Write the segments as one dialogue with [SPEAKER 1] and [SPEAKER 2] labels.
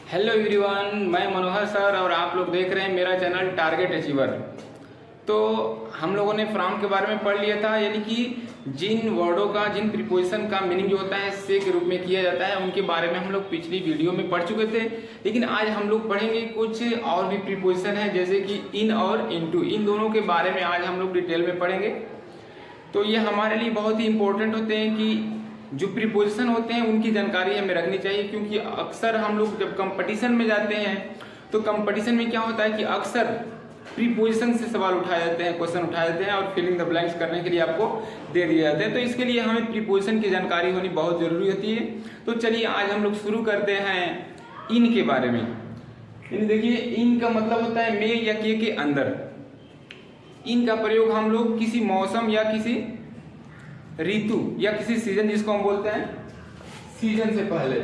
[SPEAKER 1] Hello everyone, मैं मनोहर sir और आप लोग देख रहे हैं मेरा चैनल टारगेट अचीवर। तो हम लोगों ने फ्रॉम के बारे में पढ़ लिया था, यानी कि जिन वर्डों का, जिन प्रीपोजिशन का मीनिंग जो होता है से के रूप में किया जाता है, उनके बारे में हम लोग पिछली वीडियो में पढ़ चुके थे। लेकिन आज हम लोग पढ़ेंगे कुछ और भी प्रीपोजिशन है, जैसे कि इन और इनटू। इन दोनों के बारे में आज हम लोग डिटेल में पढ़ेंगे। तो ये हमारे लिए बहुत ही इंपॉर्टेंट होते हैं कि जो प्रीपोजिशन होते हैं उनकी जानकारी हमें रखनी चाहिए, क्योंकि अक्सर हम लोग जब कंपटीशन में जाते हैं तो कंपटीशन में क्या होता है कि अक्सर प्रीपोजिशन से सवाल उठाए जाते हैं, क्वेश्चन उठाए जाते हैं और फिलिंग द ब्लैंक्स करने के लिए आपको दे दिए जाते हैं। तो इसके लिए हमें प्रीपोजिशन की जानकारी होनी बहुत जरूरी होती है। तो चलिए आज हम लोग शुरू करते हैं इन के बारे में। इन देखिए, इन का मतलब होता है में या के अंदर। इन का प्रयोग हम लोग किसी मौसम या किसी ऋतु या किसी सीजन, जिसको हम बोलते हैं सीजन से पहले।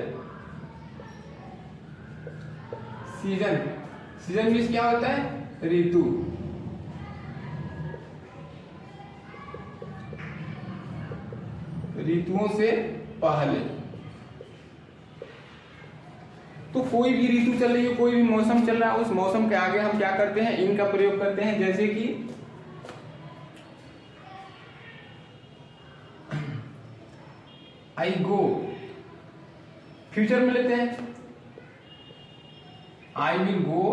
[SPEAKER 1] सीजन मीन्स क्या होता है? ऋतु। ऋतुओं से पहले। तो कोई भी ऋतु चल रही है, कोई भी मौसम चल रहा है, उस मौसम के आगे हम क्या करते हैं? इन का प्रयोग करते हैं। जैसे कि आई गो, फ्यूचर में लेते हैं, I will go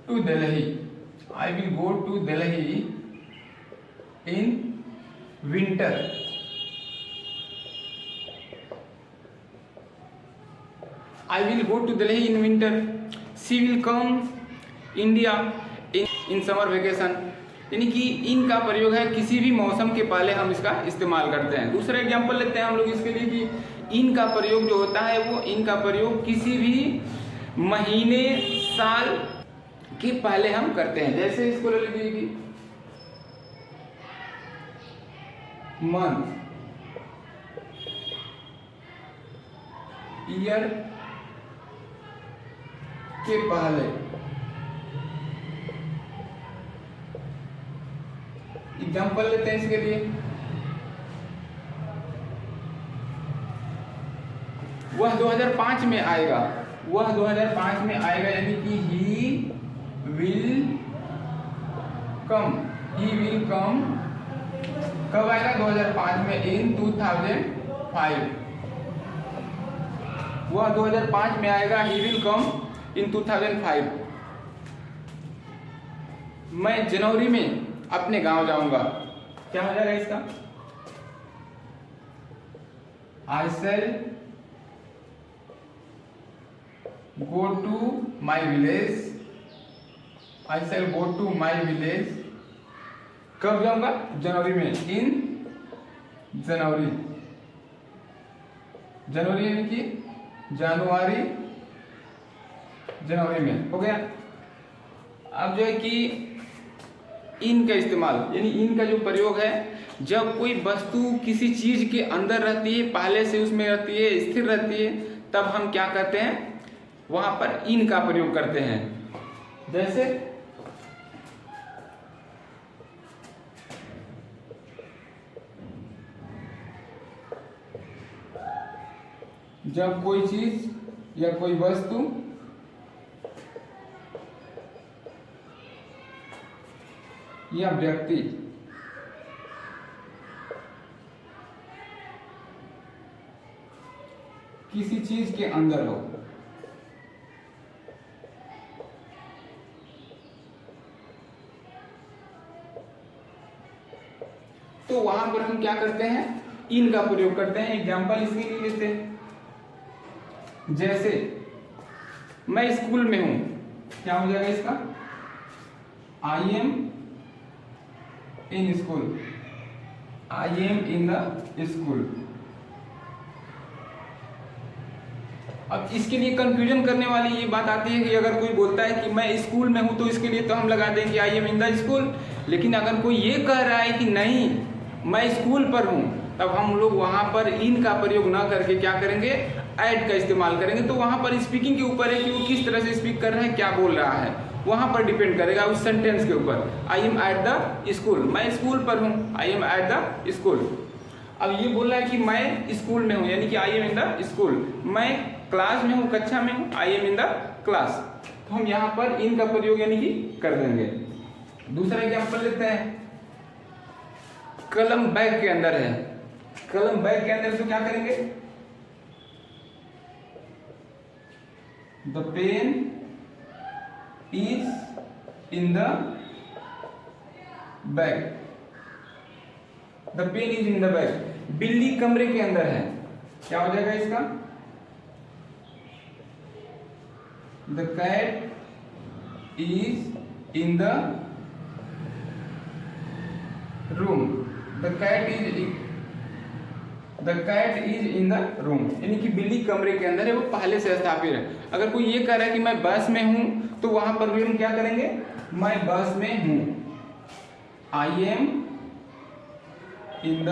[SPEAKER 1] to Delhi. I will go to Delhi in winter. I will go to Delhi in winter. She will come India in summer vacation. यानी कि इन का प्रयोग है किसी भी मौसम के पहले हम इसका इस्तेमाल करते हैं। दूसरा एग्जांपल लेते हैं हम लोग इसके लिए कि इन का प्रयोग जो होता है वो इन का प्रयोग किसी भी महीने, साल के पहले हम करते हैं। जैसे इसको ले लीजिए कि मंथ, ईयर के पहले। एग्जाम्पल लेते हैं इसके लिए, वह 2005 में आएगा। वह 2005 में आएगा, यानी कि he will come. He will come कब आएगा? 2005 में, इन 2005। वह 2005 में आएगा, ही विल कम इन 2005। मैं जनवरी में अपने गांव जाऊंगा। क्या हो जाएगा इसका? I shall go to my village. I shall go to my village. कब जाऊंगा? जनवरी में, इन जनवरी। जनवरी यानी कि जनवरी में हो गया। अब जो है कि इन का इस्तेमाल, यानी इन का जो प्रयोग है, जब कोई वस्तु किसी चीज के अंदर रहती है, पहले से उसमें रहती है, स्थिर रहती है, तब हम क्या करते हैं? वहां पर इन का प्रयोग करते हैं। जैसे जब कोई चीज या कोई वस्तु या व्यक्ति किसी चीज के अंदर हो, तो वहां पर हम क्या करते हैं? इन का प्रयोग करते हैं। एग्जाम्पल इसके लिए लेते हैं। जैसे मैं स्कूल में हूं, क्या हो जाएगा इसका? I am in school. I am in the school. अब इसके लिए कंफ्यूजन करने वाली ये बात आती है कि अगर कोई बोलता है कि मैं स्कूल में हूं, तो इसके लिए तो हम लगा दें कि I am in the school. लेकिन अगर कोई ये कह रहा है कि नहीं, मैं स्कूल पर हूं, तब हम लोग वहां पर इन का प्रयोग ना करके क्या करेंगे? एट का इस्तेमाल करेंगे। तो वहां पर स्पीकिंग के ऊपर है कि वो किस तरह से स्पीक कर रहा है, क्या बोल रहा है, वहां पर डिपेंड करेगा उस सेंटेंस के ऊपर। I am at the school, मैं स्कूल पर हूँ। I am at the school. अब ये बोल रहा है कि मैं स्कूल में हूँ, यानी कि I am in the school, मैं क्लास में हूँ, कक्षा में हूँ, I am in the class, तो हम यहाँ पर इन का प्रयोग यानी कि कर देंगे। दूसरा एग्जाम्पल लेते हैं, कलम बैग के अंदर है, कलम बैग के अंदर तो क्या करेंगे, the pen is in the bag, the pen is in the bag. बिल्ली कमरे के अंदर है, क्या हो जाएगा इसका, the cat is in the room, the cat is in the room, यानी कि बिल्ली कमरे के अंदर है, वो पहले से स्थापित है। अगर कोई ये कह रहा है कि मैं बस में हूं, तो वहां पर भी हम क्या करेंगे, मैं बस में हूं, I am in the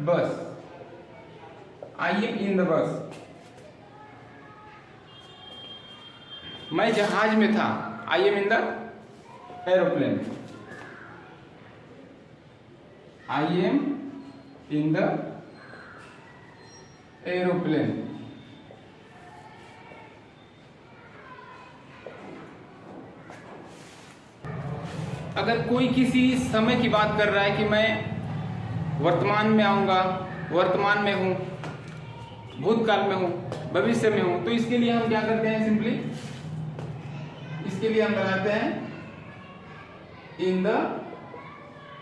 [SPEAKER 1] bus, I am in the bus. मैं जहाज में था, I am in the aeroplane, I am in the aeroplane. अगर कोई किसी समय की बात कर रहा है कि मैं वर्तमान में आऊंगा, वर्तमान में हूं, भूतकाल में हूं, भविष्य में हूं, तो इसके लिए हम क्या करते हैं, सिंपली इसके लिए हम लगाते हैं इन द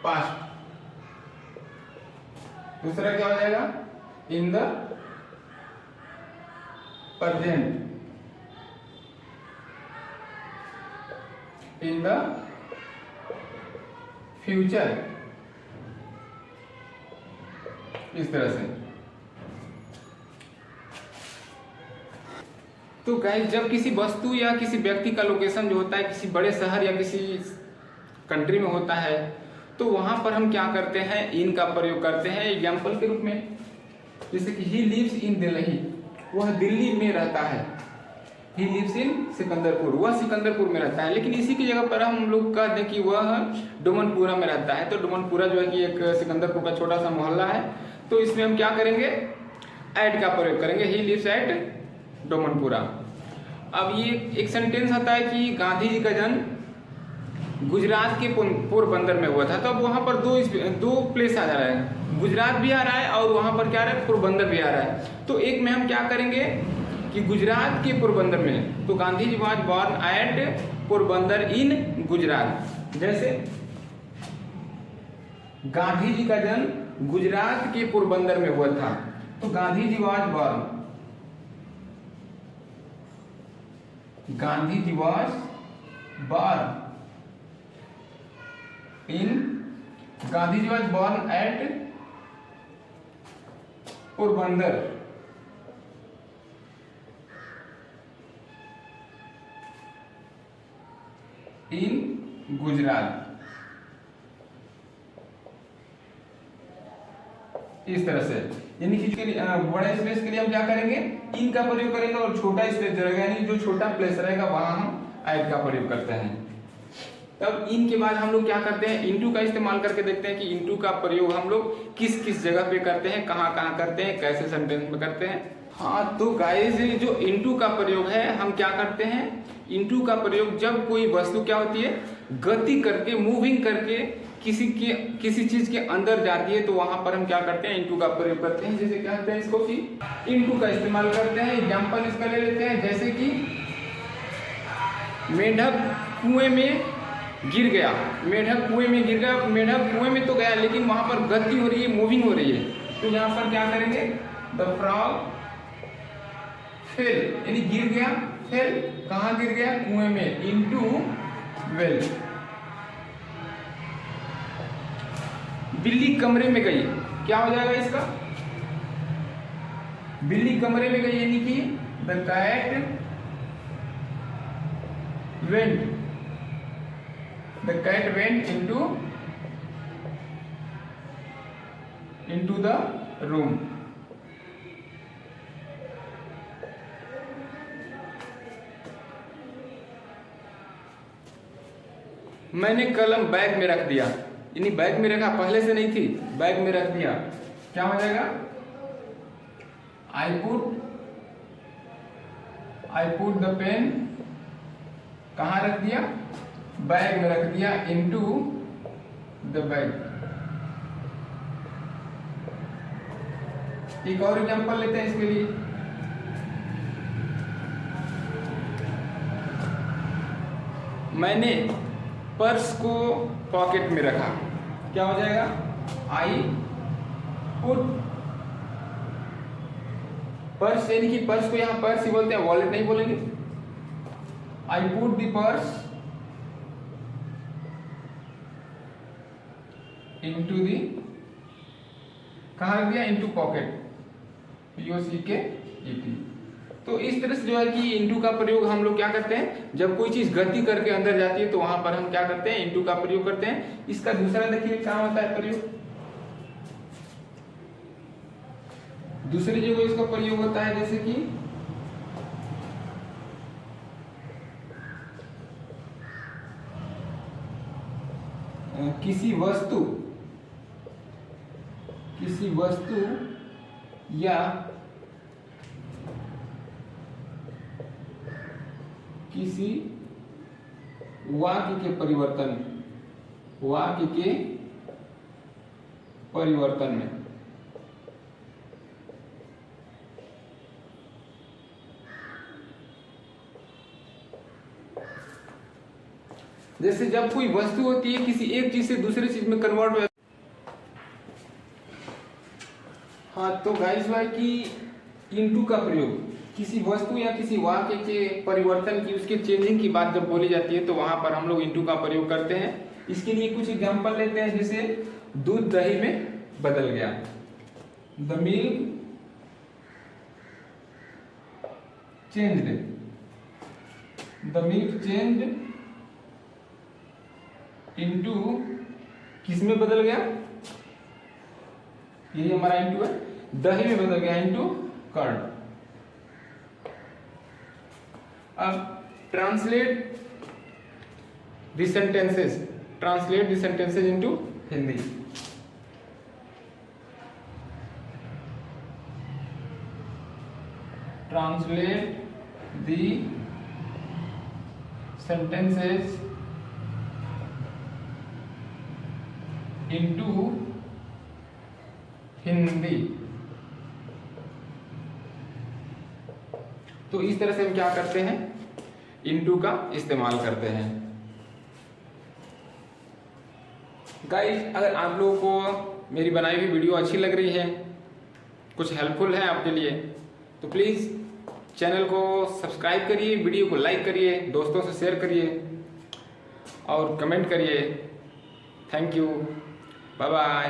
[SPEAKER 1] पास्ट। दूसरा क्या हो जाएगा, in the present, in the future, इस तरह से। तो गाइस, जब किसी वस्तु या किसी व्यक्ति का लोकेशन जो होता है किसी बड़े शहर या किसी कंट्री में होता है, तो वहां पर हम क्या करते हैं, इन का प्रयोग करते हैं एग्जाम्पल के रूप में। जैसे कि ही लिव्स इन दिल्ली, वह दिल्ली में रहता है, ही लिव्स इन सिकंदरपुर, वह सिकंदरपुर में रहता है। लेकिन इसी की जगह पर हम लोग कह दें कि वह डोमनपुरा में रहता है, तो डोमनपुरा जो है कि एक सिकंदरपुर का छोटा सा मोहल्ला है, तो इसमें हम क्या करेंगे, एट का प्रयोग करेंगे, ही लिव्स एट डोमनपुरा। अब ये एक सेंटेंस आता है कि गांधी जी का जन्म गुजरात के पोरबंदर में हुआ था, तो अब वहाँ पर दो प्लेस आ जा रहा है, गुजरात भी आ रहा है और वहाँ पर क्या आ रहा है, पोरबंदर भी आ रहा है। तो एक में हम क्या करेंगे कि गुजरात के पोरबंदर में, तो Gandhi ji was born at Porbandar in Gujarat. जैसे गांधी जी का जन्म गुजरात के पोरबंदर में हुआ था, तो Gandhi ji was born, Gandhi ji was born in, Gandhi ji was born at Porbandar in Gujarat. इस तरह से, यानी कि बड़े स्पेस के लिए हम क्या करेंगे, इन का प्रयोग करेंगे, और छोटा स्पेस रहेगा यानी जो छोटा प्लेस रहेगा वहां हम एट का प्रयोग करते हैं। तब इन के बाद हम लोग क्या करते हैं, इनटू का इस्तेमाल करके देखते हैं कि इनटू का प्रयोग हम लोग किस किस जगह पे करते हैं, कहाँ कहाँ करते हैं, कैसे सेंटेंस में करते हैं। हाँ, तो गाइस जो इनटू का प्रयोग है, हम क्या करते हैं, इनटू का प्रयोग जब कोई वस्तु क्या होती है, गति करके, मूविंग करके किसी चीज के अंदर जाती है, तो वहां पर हम क्या करते हैं, इनटू का प्रयोग करते हैं। जैसे क्या कहते हैं इसको कि इनटू का इस्तेमाल करते हैं। एग्जाम्पल इसका ले लेते हैं, जैसे कि मेढक कुएं में गिर गया, मेढक कुएं में गिर गया, मेढक कुएं में तो गया लेकिन वहां पर गति हो रही है, मूविंग हो रही है, तो यहाँ पर क्या करेंगे, द फ्रॉग फेल, यानी गिर गया, फेल कहाँ गिर गया, कुएं में, इनटू वेल। बिल्ली कमरे में गई, क्या हो जाएगा इसका, बिल्ली कमरे में गई यानी कि the cat went, the cat went into the room। मैंने कलम बैग में रख दिया, यानी बैग में रखा, पहले से नहीं थी, बैग में रख दिया, क्या हो जाएगा, आई पुट द पेन कहाँ रख दिया, बैग में रख दिया, इनटू द बैग। एक और एग्जांपल लेते हैं इसके लिए। मैंने पर्स को पॉकेट में रखा, क्या हो जाएगा, आई पुट पर्स, यानी कि पर्स को यहां पर्स ही बोलते हैं, वॉलेट नहीं बोलेंगे। I put the purse into the, कहाँ रख दिया, इनटू पॉकेट, POCKET। तो इस तरह से जो है कि इनटू का प्रयोग हम लोग क्या करते हैं, जब कोई चीज गति करके अंदर जाती है तो वहां पर हम क्या करते हैं, इनटू का प्रयोग करते हैं। इसका दूसरा देखिए क्या होता है प्रयोग, दूसरी जगह इसका प्रयोग होता है जैसे कि किसी वस्तु या किसी वाक्य के परिवर्तन में जैसे जब कोई वस्तु होती है किसी एक चीज से दूसरी चीज में कन्वर्ट हो। हाँ तो गाइस भाई कि इनटू का प्रयोग किसी वस्तु या किसी वाक्य के परिवर्तन की, उसके चेंजिंग की बात जब बोली जाती है तो वहां पर हम लोग इनटू का प्रयोग करते हैं। इसके लिए कुछ एग्जांपल लेते हैं, जैसे दूध दही में बदल गया, द मिल्क चेंज्ड इनटू, किस में बदल गया, ये हमारा इनटू है, दही में बदल गया इनटू कर्ड। अब translate the sentences into Hindi. Translate the sentences into Hindi. तो इस तरह से हम क्या करते हैं, इनटू का इस्तेमाल करते हैं। गाइस अगर आप लोगों को मेरी बनाई हुई वीडियो अच्छी लग रही है, कुछ हेल्पफुल है आपके लिए, तो प्लीज़ चैनल को सब्सक्राइब करिए, वीडियो को लाइक करिए, दोस्तों से शेयर करिए और कमेंट करिए। Thank you, bye bye.